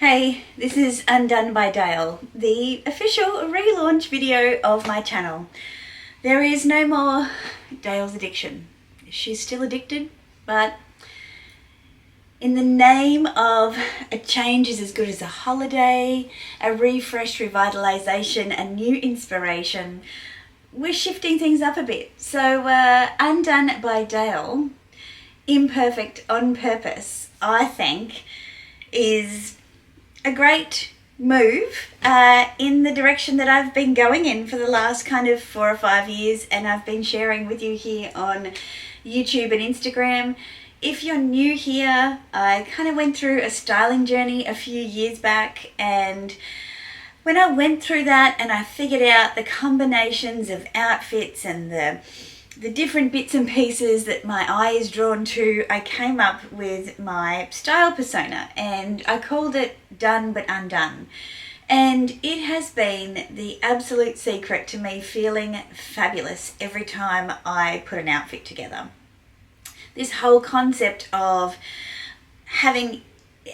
Hey, this is Undone by Dayle, the official relaunch video of my channel. There is no more Dayle's addiction. She's still addicted, but in the name of a change is as good as a holiday, a refresh, revitalization, a new inspiration, we're shifting things up a bit. So Undone by Dayle, imperfect on purpose, I think, is a great move in the direction that I've been going in for the last kind of 4 or 5 years, and I've been sharing with you here on YouTube and Instagram. If you're new here, I kind of went through a styling journey a few years back, and when I went through that and I figured out the combinations of outfits and the different bits and pieces that my eye is drawn to, I came up with my style persona, and I called it Done But Undone. And it has been the absolute secret to me feeling fabulous every time I put an outfit together. This whole concept of having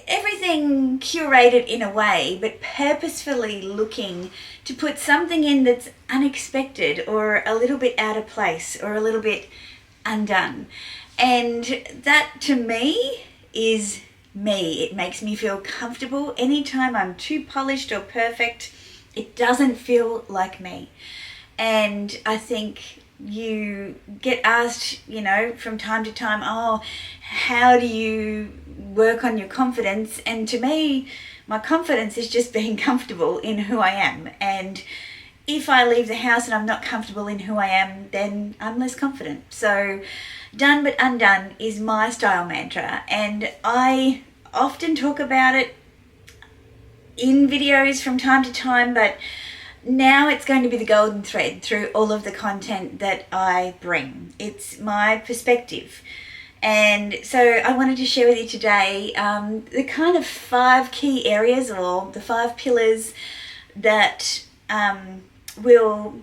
everything curated in a way, but purposefully looking to put something in that's unexpected or a little bit out of place or a little bit undone. And that to me is me. It makes me feel comfortable. Anytime I'm too polished or perfect, it doesn't feel like me. And I think you get asked, from time to time, oh, how do you work on your confidence? And to me, my confidence is just being comfortable in who I am. And if I leave the house and I'm not comfortable in who I am, then I'm less confident. So Done But Undone is my style mantra, and I often talk about it in videos from time to time, but now it's going to be the golden thread through all of the content that I bring. It's my perspective. And so I wanted to share with you today the kind of 5 key areas, or the 5 pillars that will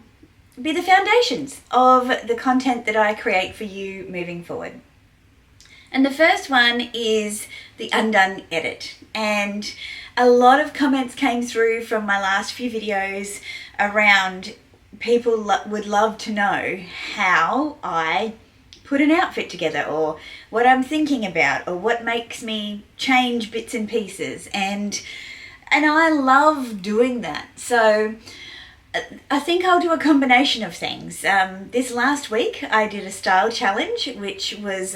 be the foundations of the content that I create for you moving forward. And the first one is the undone edit. And a lot of comments came through from my last few videos around people would love to know how I put an outfit together, or what I'm thinking about, or what makes me change bits and pieces. And I love doing that. So I think I'll do a combination of things. This last week I did a style challenge, which was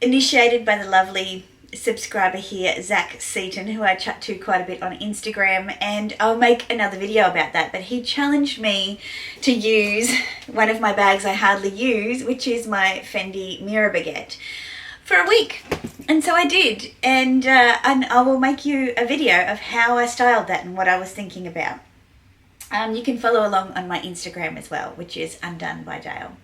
initiated by the lovely subscriber here, Zach Seaton, who I chat to quite a bit on Instagram, and I'll make another video about that. But he challenged me to use one of my bags I hardly use, which is my Fendi mirror baguette, for a week. And so I did, and I will make you a video of how I styled that and what I was thinking about. You can follow along on my Instagram as well, which is Undone by Dayle.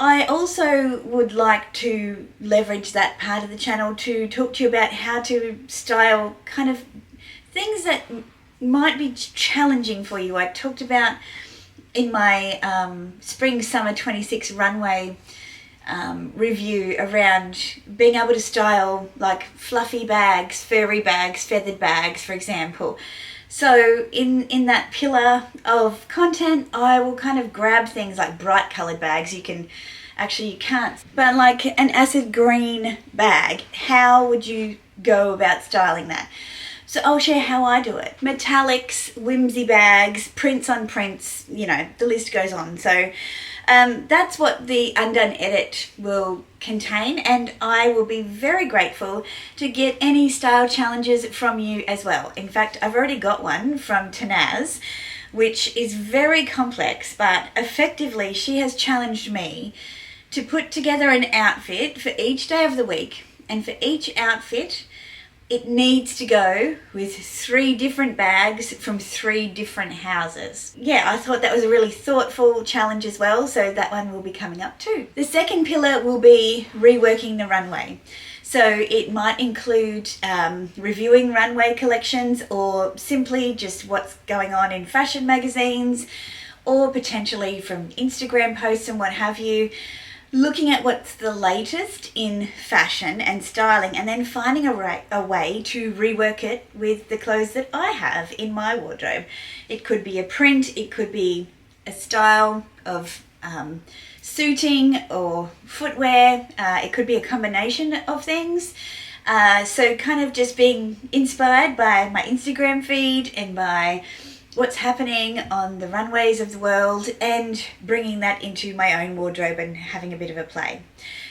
I also would like to leverage that part of the channel to talk to you about how to style kind of things that might be challenging for you. I talked about in my Spring Summer 26 runway review around being able to style like fluffy bags, furry bags, feathered bags, for example. So in that pillar of content, I will kind of grab things like bright colored bags. You can't, but like an acid green bag, how would you go about styling that? So I'll share how I do it. Metallics, whimsy bags, prints on prints, the list goes on. So that's what the Undone edit will contain, and I will be very grateful to get any style challenges from you as well. In fact, I've already got one from Tanaz, which is very complex, but effectively she has challenged me to put together an outfit for each day of the week, and for each outfit it needs to go with 3 different bags from 3 different houses. Yeah, I thought that was a really thoughtful challenge as well, so that one will be coming up too. The second pillar will be reworking the runway. So it might include reviewing runway collections, or simply just what's going on in fashion magazines, or potentially from Instagram posts and what have you. looking at what's the latest in fashion and styling, and then finding a way to rework it with the clothes that I have in my wardrobe. It could be a print, it could be a style of suiting or footwear, it could be a combination of things. So kind of just being inspired by my Instagram feed and by what's happening on the runways of the world, and bringing that into my own wardrobe and having a bit of a play.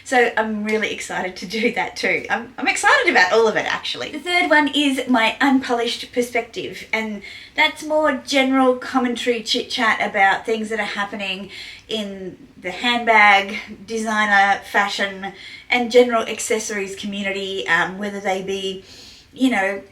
So I'm really excited to do that too. I'm excited about all of it, actually. The third one is my Unpolished perspective, and that's more general commentary chit chat about things that are happening in the handbag, designer, fashion and general accessories community, whether they be, you know,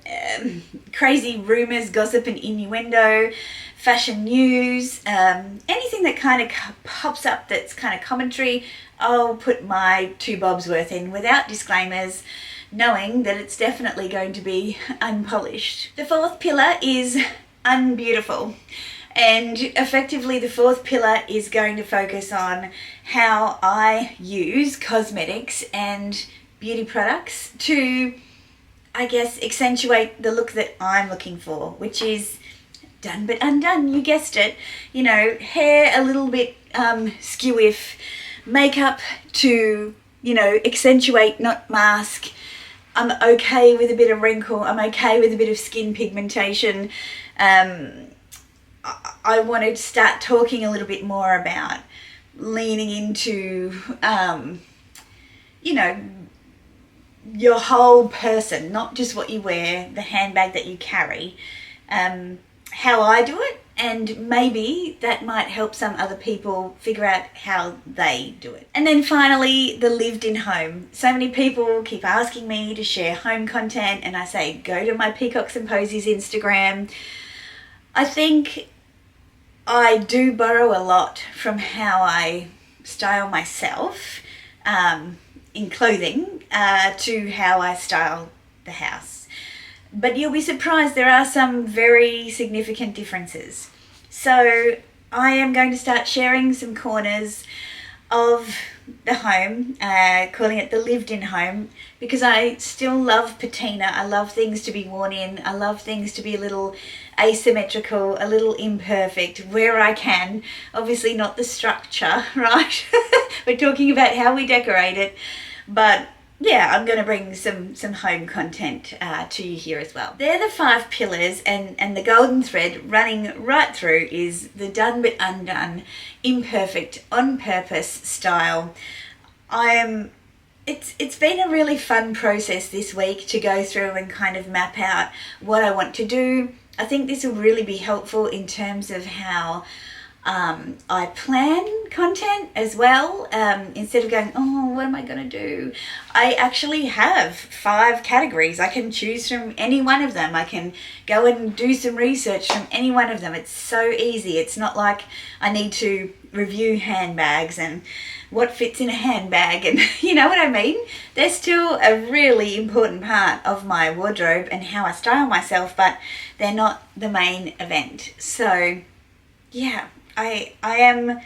crazy rumors, gossip and innuendo, fashion news, anything that kind of pops up that's kind of commentary. I'll put my 2 bobs worth in without disclaimers, knowing that it's definitely going to be unpolished. The fourth pillar is Unbeautiful. And effectively the fourth pillar is going to focus on how I use cosmetics and beauty products to, I guess, accentuate the look that I'm looking for, which is done but undone. You guessed it. You know, hair a little bit skew-if, makeup to, you know, accentuate, not mask. I'm okay with a bit of wrinkle. I'm okay with a bit of skin pigmentation. I want to start talking a little bit more about leaning into, you know, your whole person, not just what you wear, the handbag that you carry, how I do it, and maybe that might help some other people figure out how they do it. And then finally, the lived in home. So many people keep asking me to share home content, and I say, go to my Peacocks and Posies Instagram. I think I do borrow a lot from how I style myself in clothing to how I style the house. But you'll be surprised, there are some very significant differences. So I am going to start sharing some corners of the home, calling it the lived in home, because I still love patina. I love things to be worn in. I love things to be a little asymmetrical, a little imperfect where I can. Obviously not the structure, right? We're talking about how we decorate it. But yeah, I'm going to bring some home content to you here as well. They're the 5 pillars, and the golden thread running right through is the done but undone, imperfect, on purpose style. It's been a really fun process this week to go through and kind of map out what I want to do. I think this will really be helpful in terms of how I plan content as well. Instead of going, oh, what am I going to do? I actually have 5 categories. I can choose from any one of them. I can go and do some research from any one of them. It's so easy. It's not like I need to review handbags and what fits in a handbag, and you know what I mean? They're still a really important part of my wardrobe and how I style myself, but they're not the main event. So yeah, I am,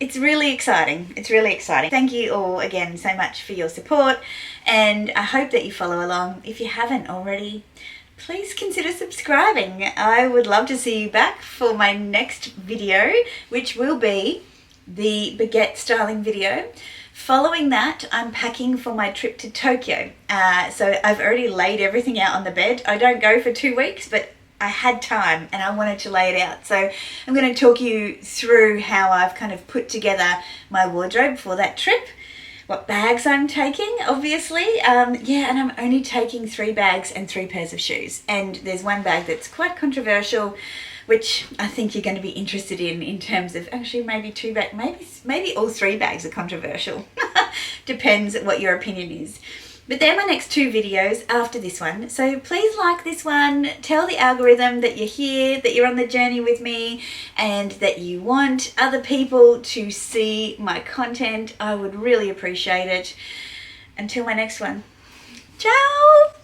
it's really exciting. It's really exciting. Thank you all again so much for your support, and I hope that you follow along. If you haven't already, please consider subscribing. I would love to see you back for my next video, which will be the baguette styling video. Following that, I'm packing for my trip to Tokyo. So I've already laid everything out on the bed. I don't go for 2 weeks, but I had time and I wanted to lay it out. So I'm going to talk you through how I've kind of put together my wardrobe for that trip, what bags I'm taking, obviously. Yeah, and I'm only taking 3 bags and 3 pairs of shoes. And there's one bag that's quite controversial, which I think you're going to be interested in terms of actually maybe 2 bags, maybe all 3 bags are controversial. Depends what your opinion is. But they're my next 2 videos after this one. So please like this one, tell the algorithm that you're here, that you're on the journey with me, and that you want other people to see my content. I would really appreciate it. Until my next one. Ciao!